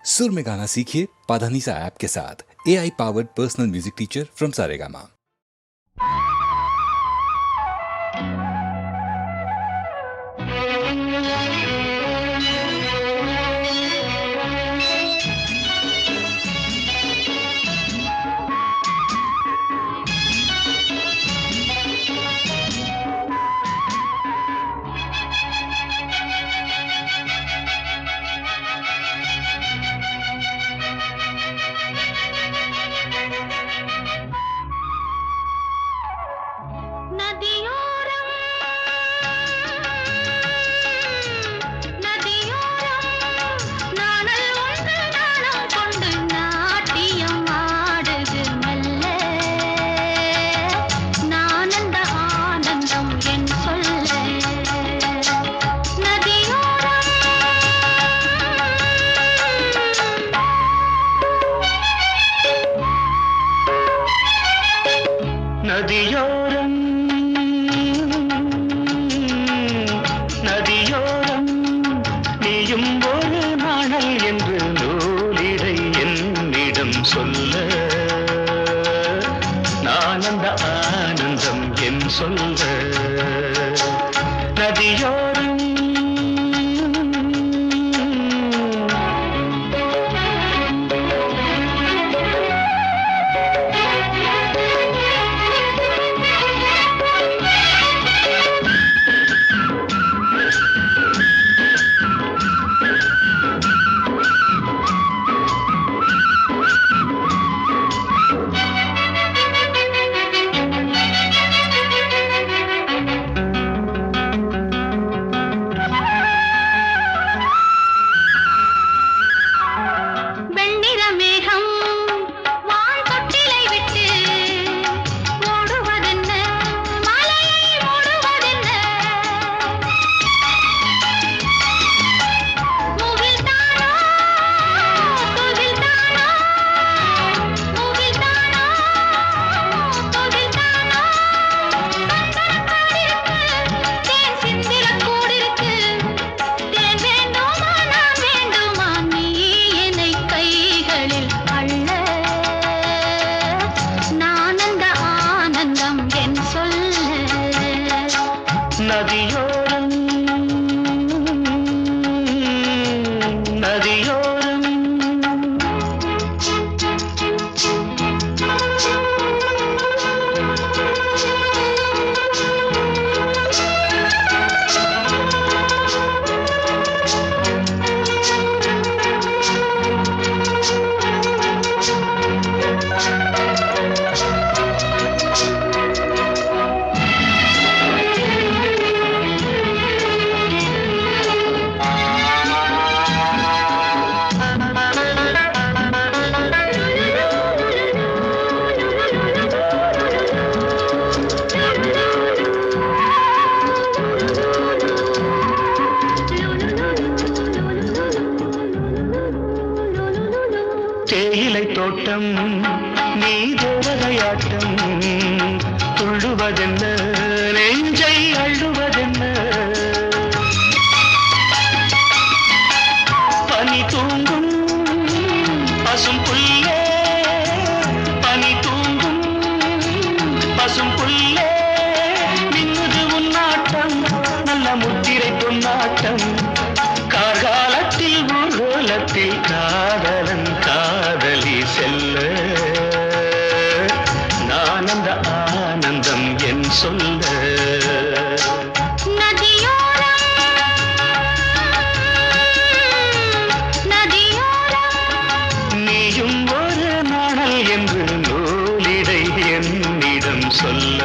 सुर में गाना सीखिए पाधानीसा ऐप के साथ। AI powered personal music teacher from Saregama. நதியோரம் நதியோரம் நீயும் ஒரு நாணல் என்று நூலிடை என்னிடம் சொல்ல நான் அந்த ஆனந்தம் என் சொல்ல நதியோரம் நதியோரம் நதியோரம் தேயிலை தோட்டம் நீ தேவதையாட்டம் துள்ளுவதென்ன நெஞ்சை அள்ளுவதென்ன பனி தூங்கும் பசும் புல்லே பனி தூங்கும் பசும் புல்லே மின்னுது உன்னாட்டம் நல்ல முத்திரை பொன்னாட்டம் கார்காலத்தில் ஊர்வலத்தில் காதலன் காதலி செல்ல நான் அந்த ஆனந்தம் என் சொல்ல நீயும் ஒரு நாணல் என்று நூலிடை என்னிடம் சொல்ல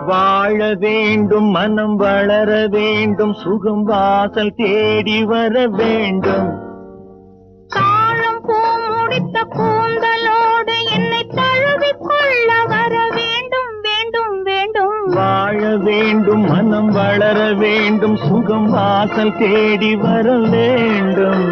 வாழ வேண்டும் மனம் வளர வேண்டும் சுகம் வாசல் தேடி வர வேண்டும் காலம் பூ முடித்த கூந்தலோடு என்னை தழுவிக்கொள்ள வர வேண்டும் வேண்டும் வேண்டும் வாழ வேண்டும் மனம் வளர வேண்டும் சுகம் வாசல் தேடி வர வேண்டும்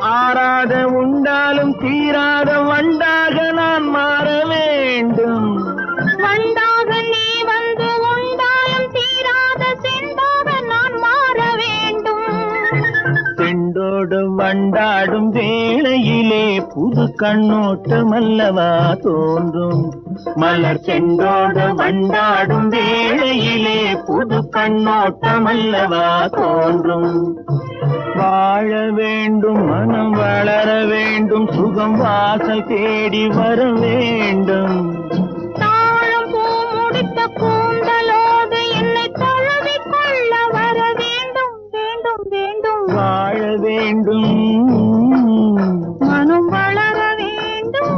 ஆறாத உண்டாலும் தீராத வண்டாக நான் மாற வேண்டும். வண்டாக நீ வந்து உண்டாலும் தீராத செண்டாக நான் மாற வேண்டும். செண்டோடு வண்டாடும் வேளையிலே புது கண்ணோட்டம் அல்லவா தோன்றும். மலர் செண்டோடு வண்டாடும் வேளையிலே புது கண்ணோட்டம் அல்லவா தோன்றும். வாழ வேண்டும், மனம் வளர வேண்டும், சுகம் வாசல் தேடி வர வேண்டும். தாழம் பூ முடித்த கூந்தலோடு என்னை தழுவிக் கொள்ள வர வேண்டும், வேண்டும், வேண்டும். வாழ வேண்டும், மனம் வளர வேண்டும்.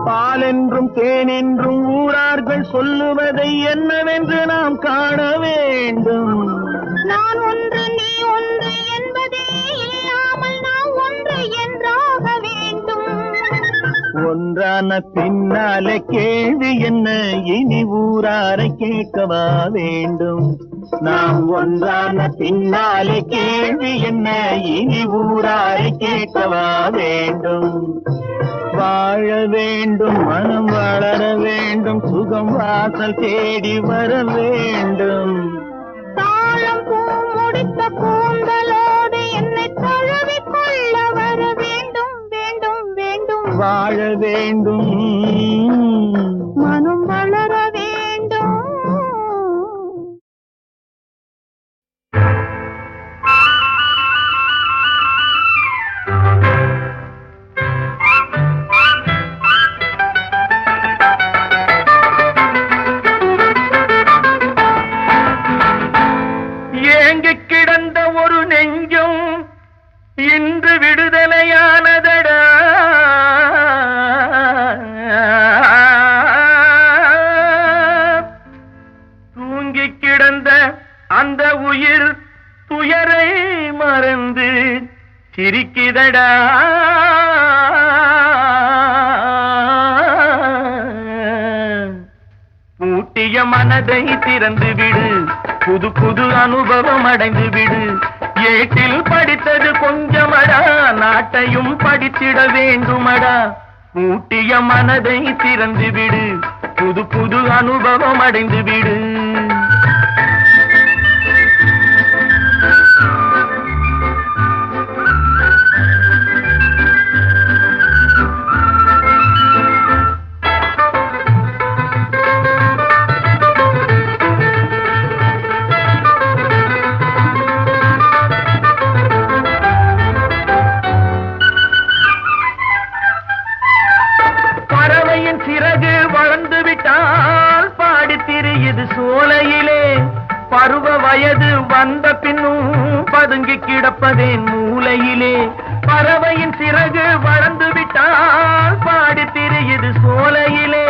பாலென்றும் தேனென்றும் ஊரார்கள் சொல்லுவதை என்னவென்று நாம் காண வேண்டும். நான் ஒன்று நீ ஒன்று என்பதே இல்லாமல் நான் ஒன்று என்றாக வேண்டும். ஒன்றான பின்னாலே கேள்வி என்ன, இனி ஊராரை கேட்கவா வேண்டும். நாம் ஒன்றான பின்னாலே கேள்வி என்ன, இனி ஊராரை கேட்கவா வேண்டும். வாழ வேண்டும், மனம் வளர வேண்டும், சுகம் வாசல் தேடி வர வேண்டும். தாழம் பூ முடித்த கூந்தலோடு என்னை தழுவிக் கொள்ள வர வேண்டும், வேண்டும், வேண்டும். வாழ வேண்டும், மனம் வளர வேண்டும். ஏங்கி கிடந்த ஒரு நெஞ்சம் இன்று விடுதலையானதடா. தூங்கி கிடந்த அந்த உயிர் துயரை மறந்து சிரிக்கிதடா. பூட்டிய மனதை திறந்து விடு, புது புது அனுபவம் அடைந்து விடு. ஏட்டில் படித்தது கொஞ்சமடா, நாட்டையும் படித்திட வேண்டுமடா. பூட்டிய மனதை திறந்து விடு, புது புது அனுபவம் அடைந்து விடு. பறவையின் சிறகு வளர்ந்து விட்டால் பாடித் திரியுது சோலையிலே. பருவ வயது வந்த பின்னும் பதுங்கி கிடப்பதேன் மூலையிலே. பறவையின் சிறகு வளர்ந்து விட்டால் பாடித் திரியுது சோலையிலே.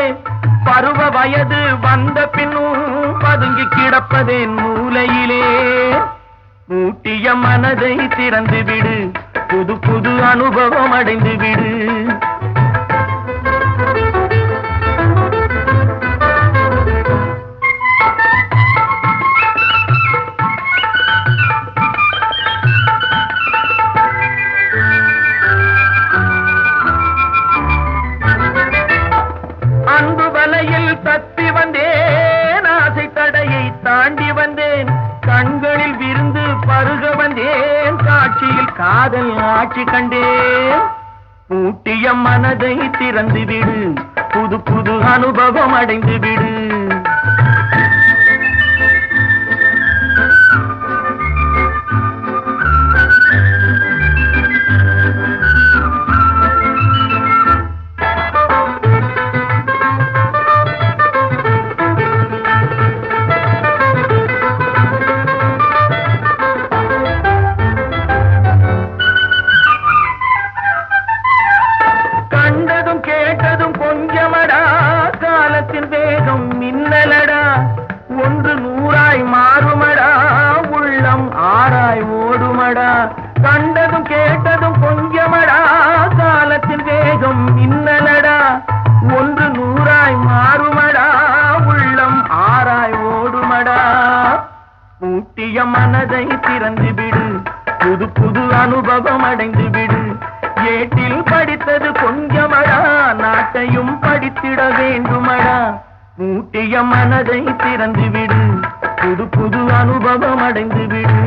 பருவ வயது வந்த பின்னும் பதுங்கி கிடப்பதேன் மூலையிலே. மூட்டிய மனதை திறந்து விடு, புது புது அனுபவம் அடைந்து விடு. அன்பு வலையில் தப்பி வந்தேன், ஆசை தடையை தாண்டி வந்தேன். கண்களில் விருந்து பருக வந்தேன், காட்சியில் காதல் ஆட்சி கண்டேன். பூட்டிய மனதை திறந்து விடு, புது புது அனுபவம் அடைந்து விடு. வாழ்ந்திட வேண்டுமடா மூட்டிய மனதை திறந்து விடு புது புது அனுபவம் அடைந்து விடு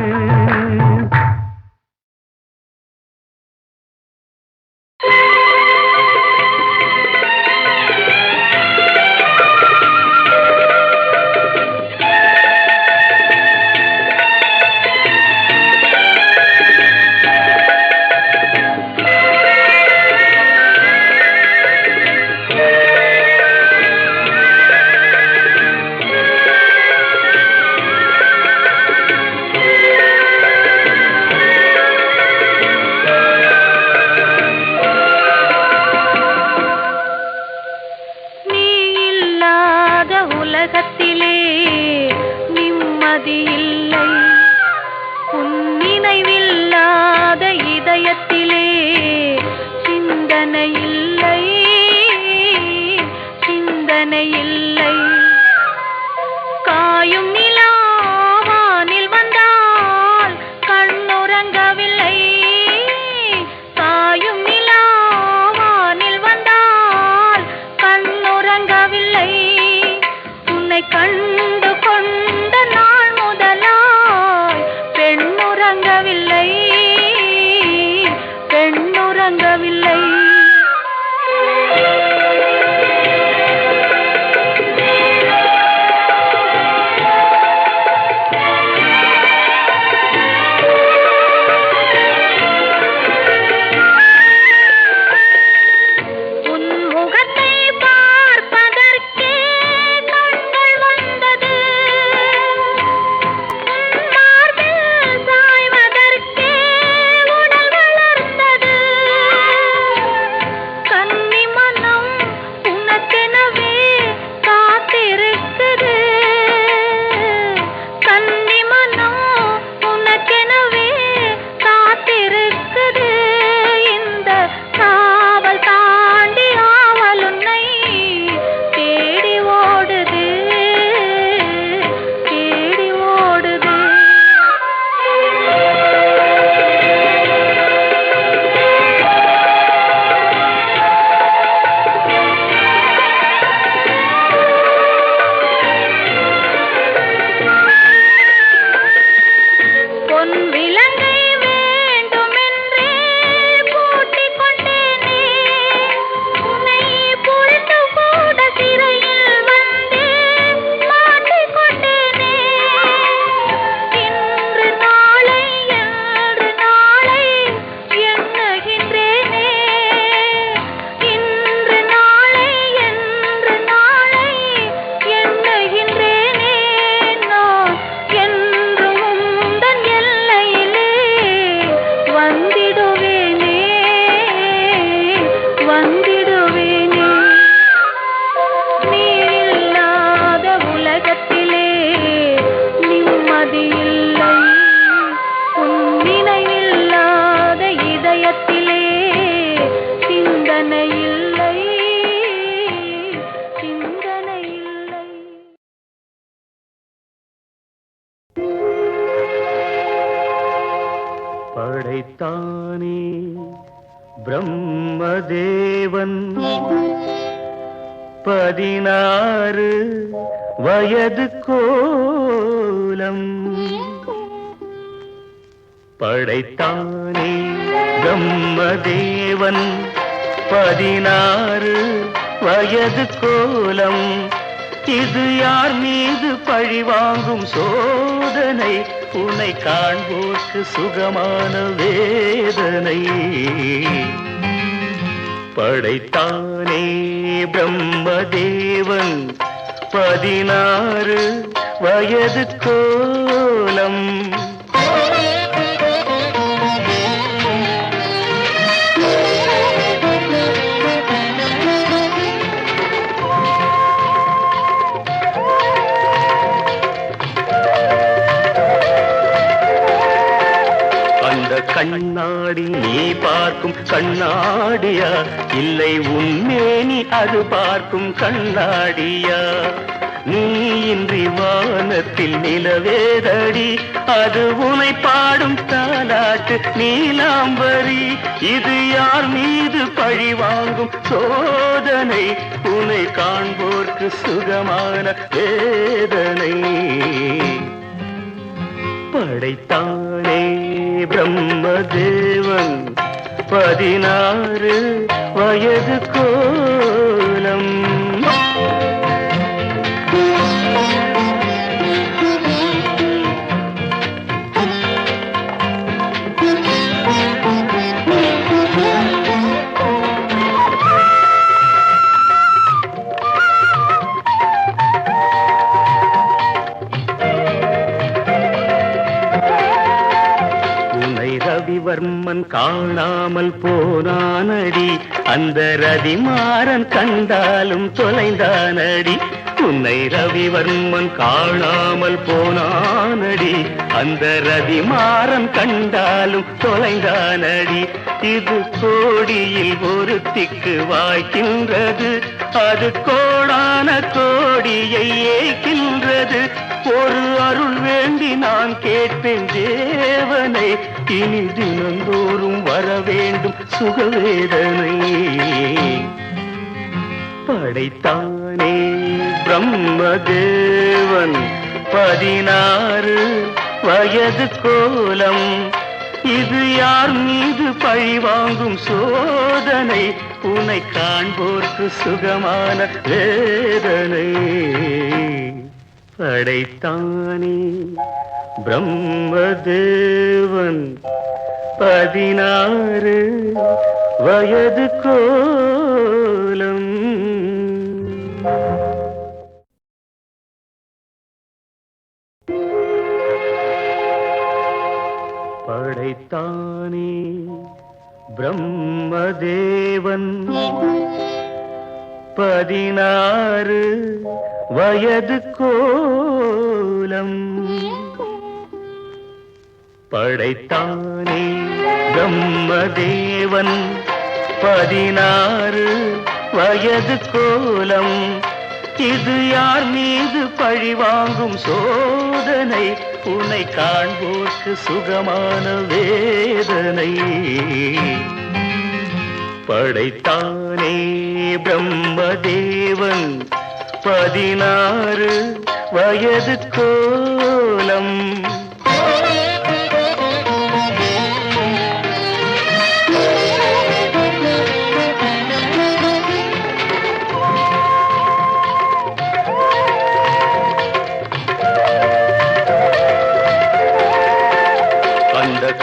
படைத்தானே பிரம்மதேவன் 16 வயது கோலம் படைத்தானே பிரம்மதேவன் 16 வயது கோலம் இது யார் மீது பழிவாங்கும் சோதனை உன்னை காண்போர்க்கு சுகமான வேதனை படைத்தானே பிரம்மதேவன் 16 வயது கோலம் கண்ணாடி நீ பார்க்கும் கண்ணாடியா இல்லை உன்மேனி அது பார்க்கும் கண்ணாடியா நீ இன்றி வானத்தில் நிலவேதடி, அது உனை பாடும் தாலாட்டு நீலாம்பரி. இது யார் மீது பழி வாங்கும் சோதனை, உனை காண்போர்க்கு சுகமான வேதனை. படைத்தானே பிரம்மதேவன் 16 வயது கோலம். ரவிவர்மன் காணாமல் போனானடி, அந்த ரதிமாறன் கண்டாலும் தொலைந்தானடி. உன்னை ரவிவர்மன் காணாமல் போனானடி, அந்த ரதிமாறன் கண்டாலும் தொலைந்தானடி. இது கோடியில் ஒருத்திக்கு வாய்க்கின்றது, அது கோடான கோடியை ஏய்க்கின்றது. ஒரு அருள் வேண்டி நான் கேட்பேன் தேவனை, இனி தினந்தோறும் வர வேண்டும் சுகவேதனை. படைத்தானே பிரம்மதேவன் 16 வயது கோலம். இது யார் மீது பழி வாங்கும் சோதனை, உன்னை காண்போர்க்கு சுகமான வேதனை. படைத்தானே பிரம்மதேவன் 16 வயது கோலம். படைத்தானே பிரம்மதேவன் 16 வயது கோலம். படைத்தானே பிரம்மதேவன் 16 வயது கோலம். இது யார் மீது பழி வாங்கும் சோதனை, உன்னை காண்போர்க்கு சுகமான வேதனை. படைத்தானே பிரம்மதேவன் 16 வயது கோலம்.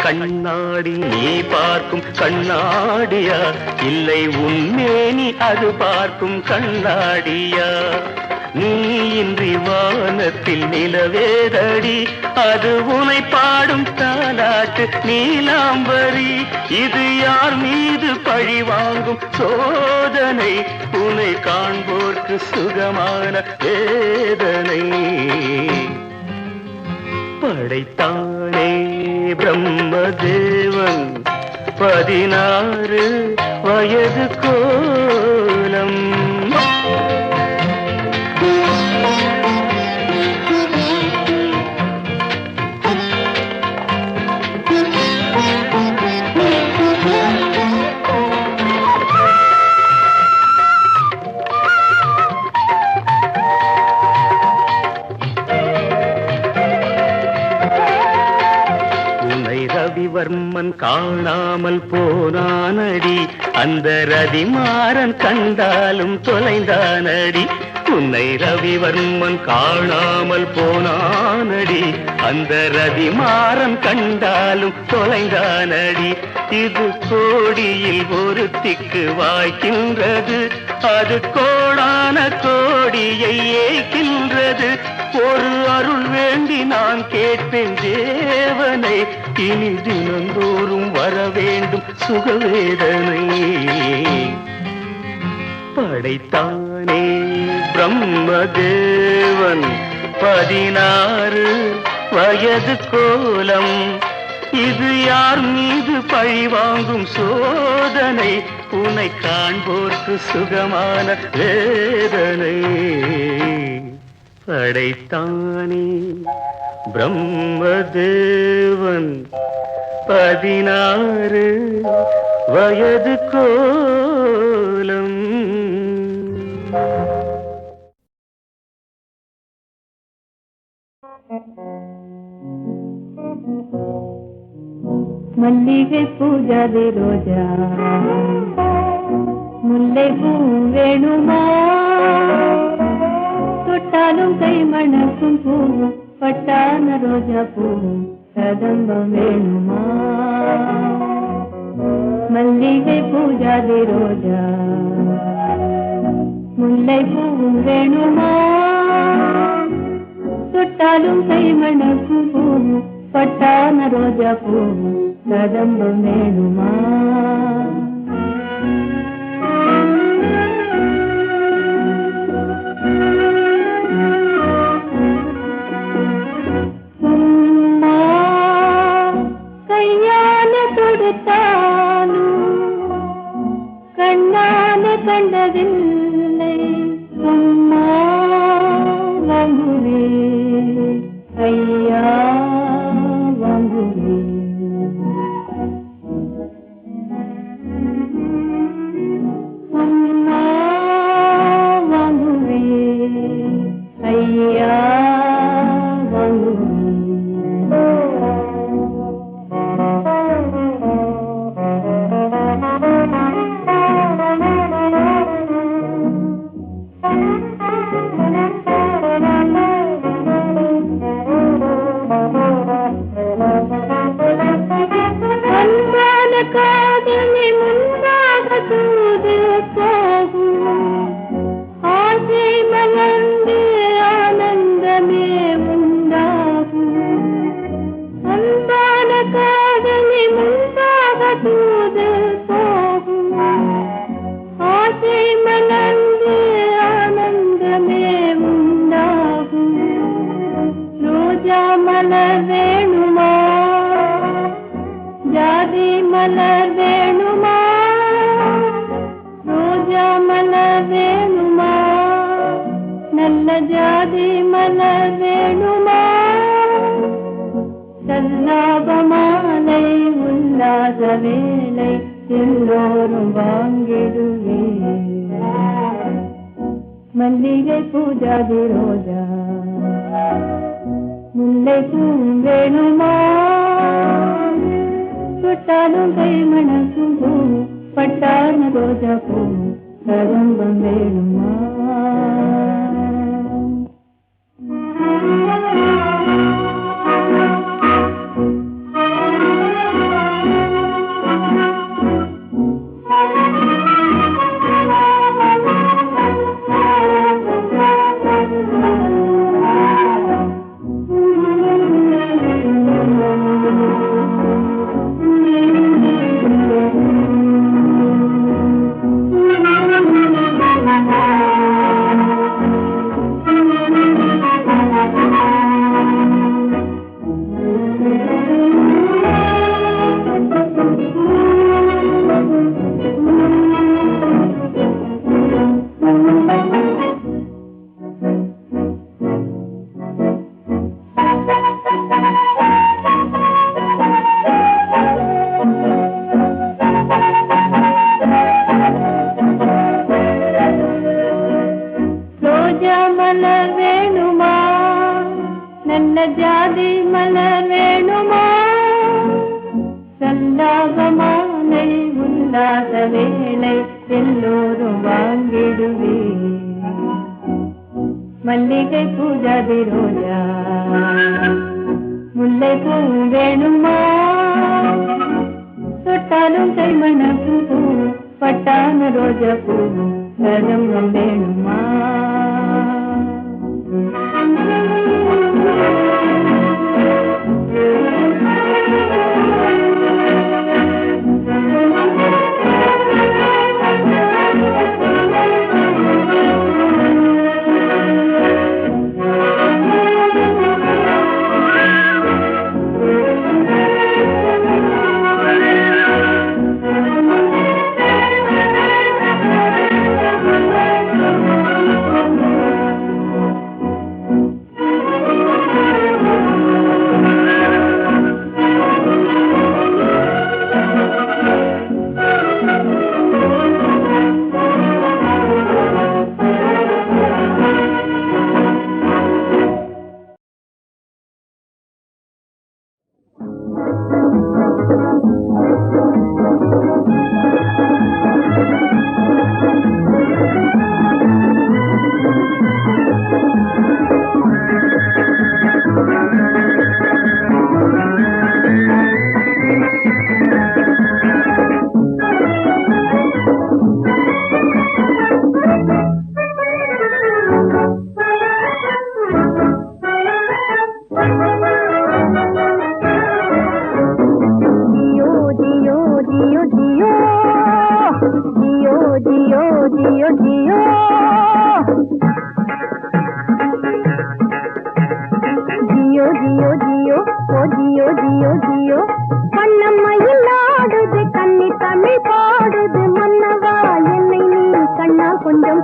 கண்ணாடி நீ பார்க்கும் கண்ணாடியா, இல்லை உன்மேனி அது பார்க்கும் கண்ணாடியா? நீ இன்றி வானத்தில் நிலவேதடி, அது உனை பாடும் தாலாட்டு நீலாம்பரி. இது யார் மீது பழி வாங்கும் சோதனை, உனை காண்போர்க்கு சுகமான வேதனை. படைத்தானே பிரம்மதேவன் 16 வயது கோலம். ரவிவர்மன் காணாமல் போனானடி, அந்த ரதிமாறன் கண்டாலும் தொலைந்தானடி. உன்னை ரவிவர்மன் காணாமல் போனானடி, அந்த ரதிமாறன் கண்டாலும் தொலைந்தானடி. இது கோடியில் ஒருத்திக்கு வாய்க்கின்றது, அது கோடான கோடியை ஏய்க்கின்றது. ஒரு அருள் வேண்டி நான் கேட்பேன் தேவனை, இனி தினந்தோறும் வர வேண்டும் சுகவேதனை. படைத்தானே பிரம்மதேவன் 16 வயது கோலம். இது யார் மீது பழி வாங்கும் சோதனை, உன்னை காண்போர்க்கு சுகமான வேதனை. படைத்தானே பிரம்மதேவன் 16 வயது கோலம். மல்லிகை பூஜாதி ரோஜா முல்லை பூ வேணுமா தொட்டாலும் கை மணக்கும் பூ பட்டான ரோஜா பூ கதம்பம் வேணுமா மல்லிகை பூஜாதி ரோஜா முல்லை பூ வேணுமா தொட்டாலும் கை மணக்கும் பூ பட்டான ரோஜா பூ கதம்பம் வேணுமா சும்மா கையால தொடுத்தாலும் கண்ணால கண்டதில்லை சும்மா வாங்குவே ஐயா வாங்குவே சும்மா வாங்குவே ஐயா வாங்குவே அன்பான காதலி முன்பாக தூது போகும் ஆசை மலர்ந்து ஆனந்தமே உண்டாகும் அன்பான காதலி முன்பாக தூது போகும் ஆசை மலர்ந்து ஆனந்தமே உண்டாகும் ரோஜா மலர் வேணுமா ஜாதி மலர் வேணுமா ரோஜா மலர் வேணுமா நல்ல ஜாதி மலர் வேணுமா சல்லாப மாலை உல்லாத வேலை எல்லோரும் வாங்கிடுவே மல்லிகை பூஜாதி ரோஜா முல்லை பூ வேணுமா தொட்டாலும் கை மணக்கும் பூ பட்டான ரோஜா பூ கதம்பம் வேணுமா ரோஜா மலர் வேணுமா நல்ல ஜாதி மலர் வேணுமா சல்லாபமானை உல்லாத வேலை எல்லோரும் வாங்கிடுவே மல்லிகை பூஜாதி ரோஜா முல்லை பூ வேணுமா தொட்டாலும் கை மணக்கும் பூ பட்டான ரோஜா பூ கதம்பம் வேணுமா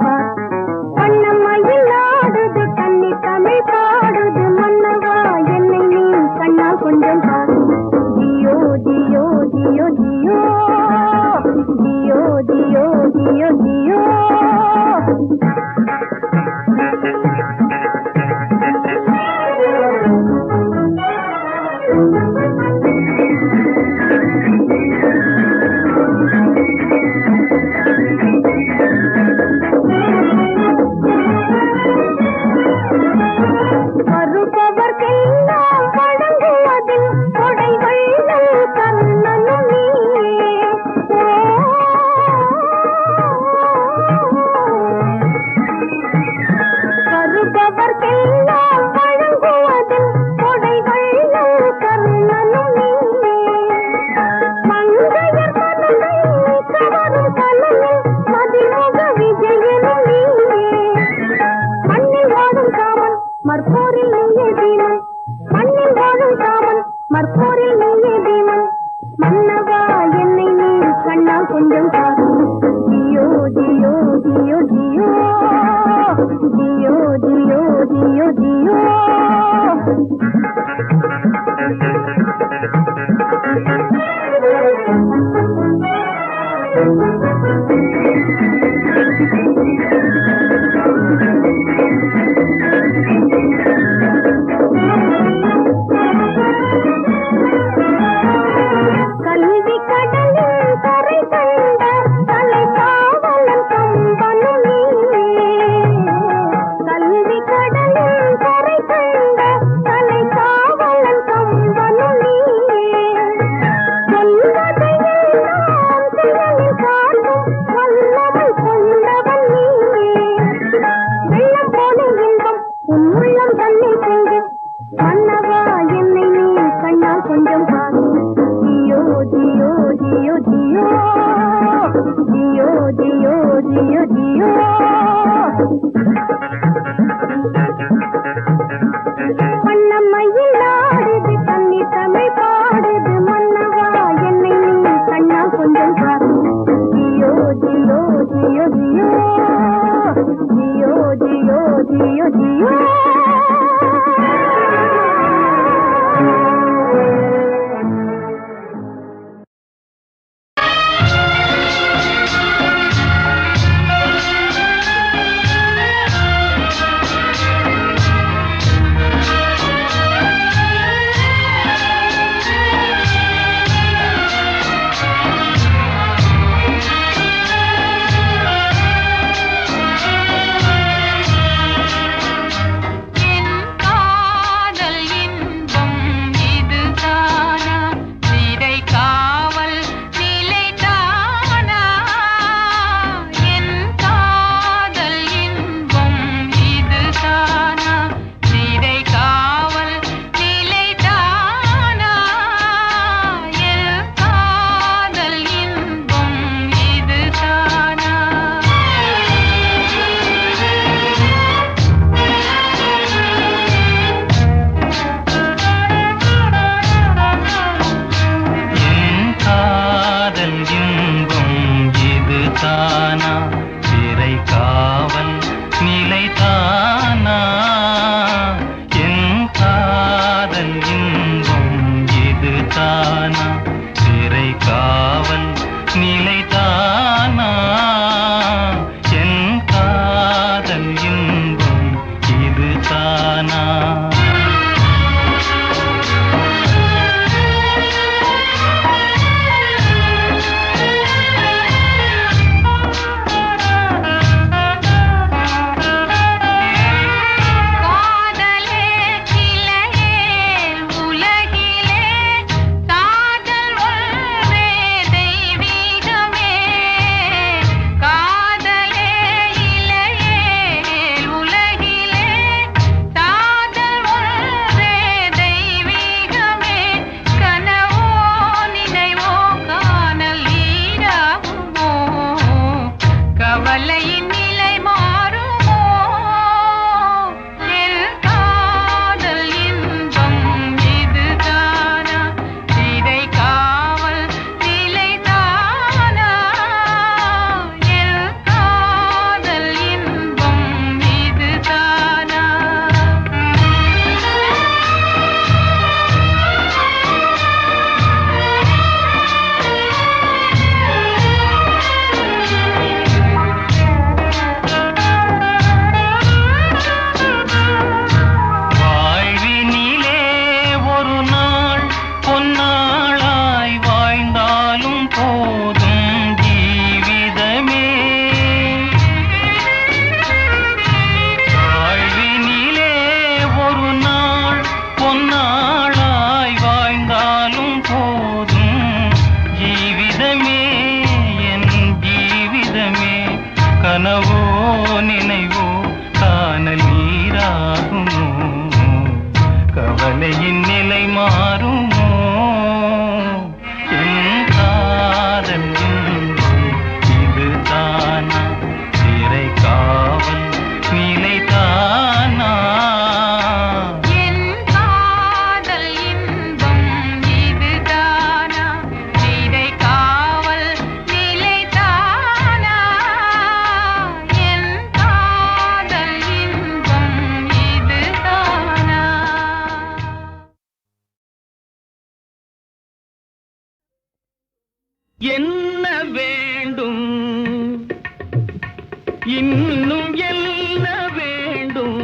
பார். வண்ணமயில் ஆடுது கன்னி தமிழ் பாடுது மன்னவா என்னை நீ கண்ணால் கொஞ்சம் பார். ஜியோ ஜியோ ஜியோ ஜியோ ஜியோ ஜியோ ஜியோ ஜியோ. வருபவர்க்கெல்லாம் வழங்குவதில் கொடை வள்ளல் கர்ணனும் நீயே. வருபவர்க்கெல்லாம் வழங்குவதில் கொடை வள்ளல் கர்ணனும் நீயே. மங்கையர் மனதை கவரும் கலையில் மதிமுக விஜயனும் நீயே. மண்ணில் வாழும் காமன் மற்போரில் நீயே பீமன். மண்ணில் வாழும் காமன் மற்போரில் நீயே பீமன். மன்னவா என்னை நீ கண்ணால் கொஞ்சம் பார். ஜியோ ஜியோ ஜியோ ஜியோ ஜியோ ஜியோ ஜியோ ஜியோ. கல்வி கடலில் கரை கண்ட தலை காவலன் கம்பனும் நீயே. கல்வி கடலில் கரை கண்ட தலை காவலன் கம்பனும் நீயே. சொல்வதையெல்லாம் செயலில் காட்டும் வல்லமை கொண்டவன் நீயே. வெள்ளம் போல இன்பம் உன் உள்ளம் தன்னில் பொங்கும் மன்னவா என்னை நீ கண்ணால் கொஞ்சம் பார். ஜியோ ஜியோ ஜியோ ஜியோ ஜியோ ஜியோ ஜியோ ஜியோ. வண்ணமயில் ஆடுது கன்னி தமிழ் பாடுது மன்னவா என்னை நீ கண்ணால் கொஞ்சம் பார். ஜியோ ஜியோ ஜியோ ஜியோ ஜியோ ஜியோ ஜியோ ஜியோ. என்ன வேண்டும் இன்னும் என்ன வேண்டும்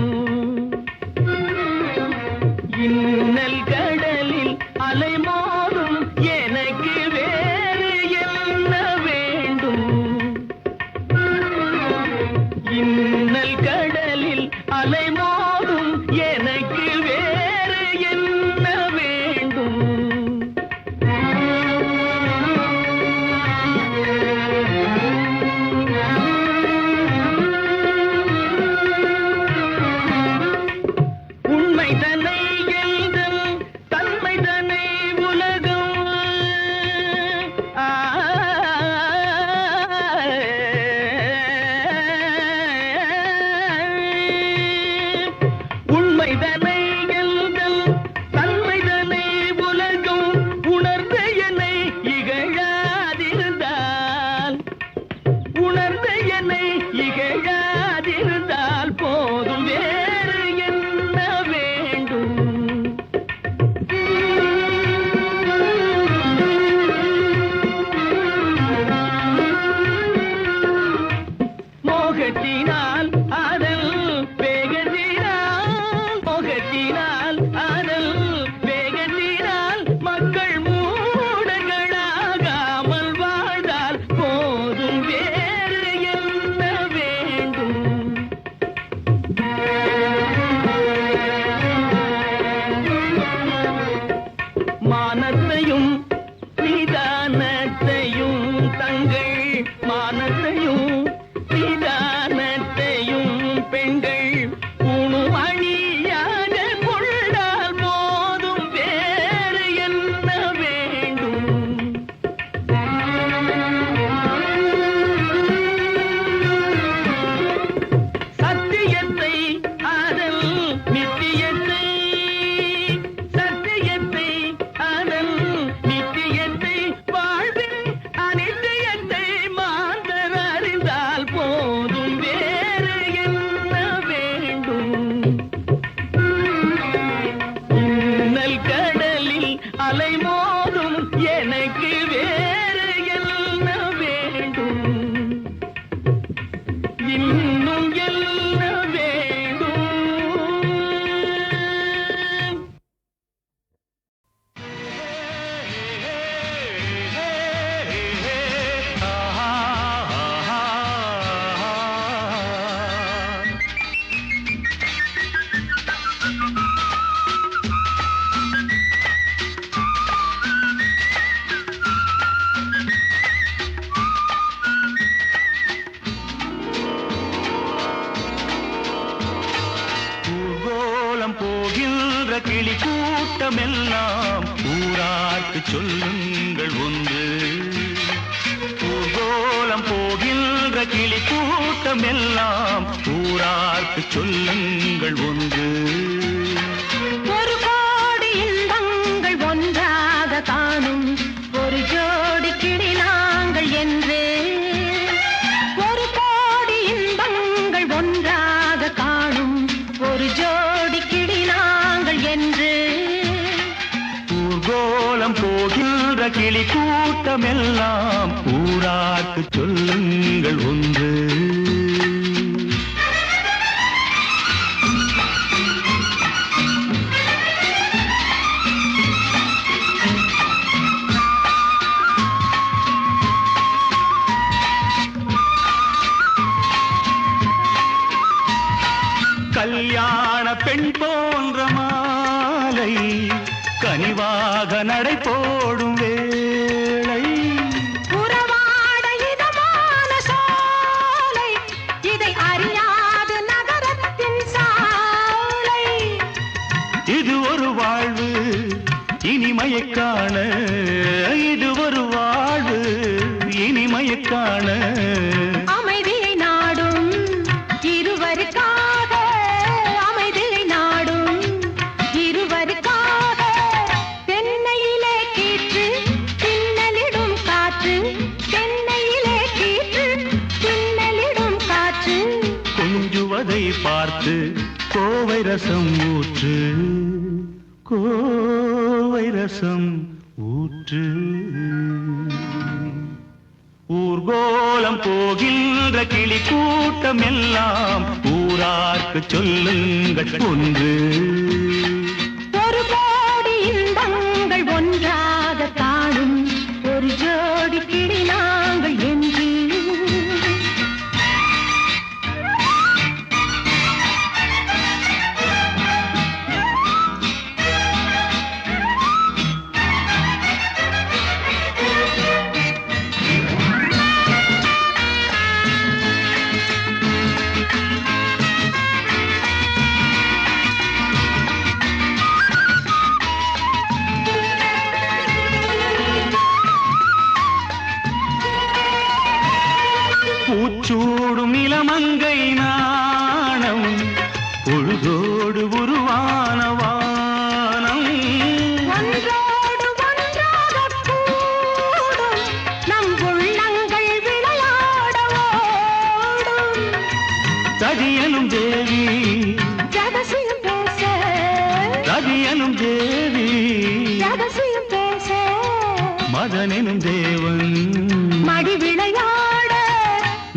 இன்னல் கடலில் அலைமோதும் எனக்கு வேறு என்ன வேண்டும் இன்னல் கடலில் அலைமோதும் எனக்கு வேறு என்ன வேண்டும் உண்மை தன்னை எழுதல் தன்மை தன்னை உலகம் உண்மை தன்னை எழுதல் தன்மை தன்னை உலகம் உணர்ந்த என்னை இகழாதிருந்தால் உணர்ந்த என்னை இகழாதிருந்தால் போதும் வேறு என்ன வேண்டும் மோகத்தினால் அதல் வேகத்தினால் மோகத்தினால் அதல் வேகத்தினால் மக்கள் மூடர்களாகாமல் வாழ்ந்தால் போதும் வேறு என்ன வேண்டும் மானத்தையும் நிதானத்தையும் தங்கள் மானத்தையும் நிதானத்தையும் பெண்கள் உணுமணியாக கொண்டால் போதும் வேறு என்ன வேண்டும் சத்தியத்தை அதல் நித்தியத்தை சத்தியத்தை அதல் நித்தியத்தை வாழ்வின் அனித்தியத்தை மாந்தர் அறிந்தால் போதும் வேறு என்ன வேண்டும் இன்னல் கடலில் அலைமோதும் எனக்கு வேறு என்ன வேண்டும் இன்னும் என்ன வேண்டும் ஊர்கோலம் போகின்ற கிளி கூட்டமெல்லாம் ஊரார்க்கு சொல்லுங்கள் ஒன்று ஊர்கோலம் போகின்ற கிளி கூட்டமெல்லாம் ஊரார்க்கு சொல்லுங்கள் ஒன்று ஒரு கோடி இன்பங்கள் ஒன்றாக காணும் ஒரு ஜோடி கிளி நாங்கள் என்று ஒரு கோடி இன்பங்கள் ஒன்றாக காணும் ஒரு ஜோடி கிளி நாங்கள் என்று ஊர்கோலம் போகின்ற கிளி கூட்டமெல்லாம் ஊரார்க்கு சொல்லுங்கள் ஒன்று கல்யாண பெண் போன்ற மாலை கனிவாக நடை போடும் வேளை உறவாட இதமான சோலை இதை அறியாது நகரத்தின் சாலை இது ஒரு வாழ்வு இனிமையைக் காண இது ஒரு வாழ்வு இனிமையைக் காண அமைதியை நாடும் இருவருக்காக அமைதியை நாடும் இருவருக்காக தென்னையிலே கீற்று பின்னலிடும் காற்று தென்னையிலே கீற்று பின்னலிடும் காற்று கொஞ்சுவதை பார்த்து கோவை ரசம் ஊற்று கோவை ரசம் ஊற்று ஊர்கோலம் போகின்ற கிளி கூட்டம் எல்லாம் ஊரார்க்கு சொல்லுங்கள் ஒன்று. ஒரு கோடி இன்பங்கள் ஒன்றாக காணும் ஒரு ஜோடி கிளி நாங்கள் என்று. பூச்சூடும் இளமங்கை நாணம் பொழுதோடு உருவான வானம். ஒன்றோடு ஒன்றாக கூடும் நம் உள்ளங்கள் விளையாட ஓடும். சதியனும் தேவி ரகசியம் பேச சதியனும் தேவி ரகசியம் பேச மதனெனும் தேவன் மடி விளையாட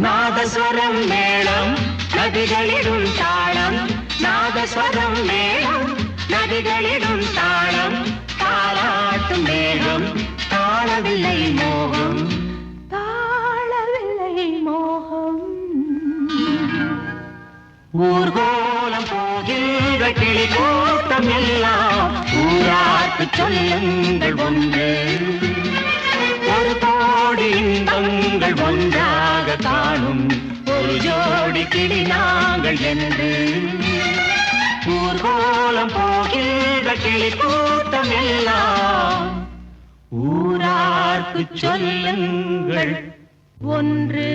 நாதஸ்வரம் மேளம் நதிகளிடும் தாளம். நாதஸ்வரம் மேளம் நதிகளிடும் தாளம். தாளாட்டும் மேகம் தாளவில்லை மோகம் தாழவில்லை மோகம். ஊர்கோலம் போகின்ற கிளி கூட்டம் எல்லாம் ஊரார்க்கு சொல்லுங்கள் ஒன்று. ஒரு கோடி இன்பங்கள் ஒன்றாக காணும் ஒரு ஜோடி கிளி நாங்கள் என்று. ஊர்கோலம் போகின்ற கிளி கூட்டம் எல்லாம் ஊரார்க்கு சொல்லுங்கள் ஒன்று.